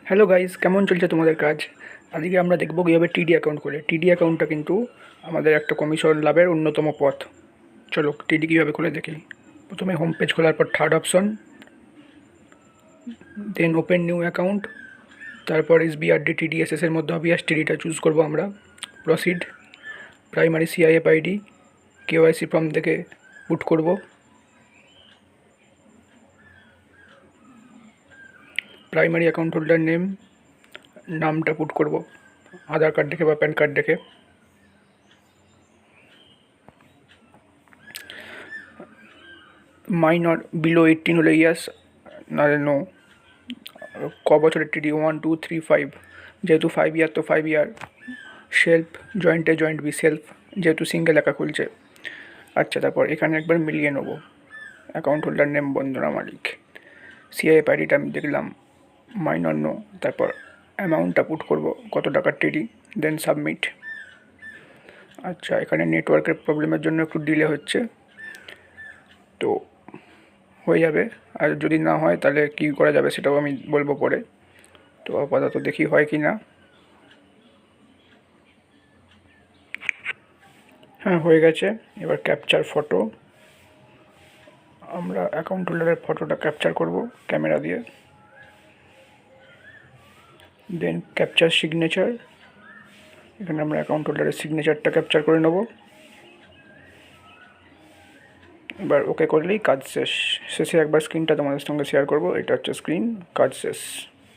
Hello guys, কেমন চলছে তোমাদের কাজ? আজকে আমরা দেখব কীভাবে টিডি অ্যাকাউন্ট খোলে। টিডি অ্যাকাউন্টটা কিন্তু আমাদের একটা কমিশন লাভের অন্যতম পথ। চলো টিডি কীভাবে খুলে দেখি। প্রথমে হোম পেজ খোলার পর third option, then open new account, তারপর এসবিআরডি টিডিএসএস এর মধ্যে অবভিয়াস টিডিটা চুজ করব আমরা। Proceed, primary CIF ID, KYC form থেকে পুট করব। প্রাইমারি অ্যাকাউন্ট হোল্ডার নেম, নামটা পুট করব আধার কার্ড দেখে বা প্যান কার্ড দেখে। মাইনর বিলো 18 হলে ইয়াস, নাহলে নো। ক বছরের টিডি 1 2 3 5, যেহেতু 5 ইয়ার তো 5 ইয়ার। সেলফ, জয়েন্টে জয়েন্ট বি সেলফ, যেহেতু সিঙ্গেল একা খুলছে। আচ্ছা, তারপর এখানে একবার মিলিয়ে নেব। অ্যাকাউন্ট হোল্ডার নেম বন্দনা মালিক, সিআইএফ আইডিটা আমি দেখলাম মাইনর নো, তারপর অ্যামাউন্টটা পুট করব কত টাকার টিডি, দেন সাবমিট। আচ্ছা, এখানে নেটওয়ার্কের প্রবলেমের জন্য একটু ডিলে হচ্ছে, তো হয়ে যাবে। আর যদি না হয় তাহলে কী করা যাবে সেটাও আমি বলবো পরে। তো আপাতত দেখি হয় কি না। হ্যাঁ, হয়ে গেছে। এবার ক্যাপচার ফটো, আমরা অ্যাকাউন্ট হোল্ডারের ফটোটা ক্যাপচার করব ক্যামেরা দিয়ে। দেন ক্যাপচার সিগনেচার, এখানে আমরা অ্যাকাউন্ট হোল্ডারের সিগনেচারটা ক্যাপচার করে নেব। এবার ওকে করলেই কাজ শেষ। শেষে একবার স্ক্রিনটা তোমাদের সঙ্গে শেয়ার করব। এটা হচ্ছে স্ক্রিন, কাজ শেষ।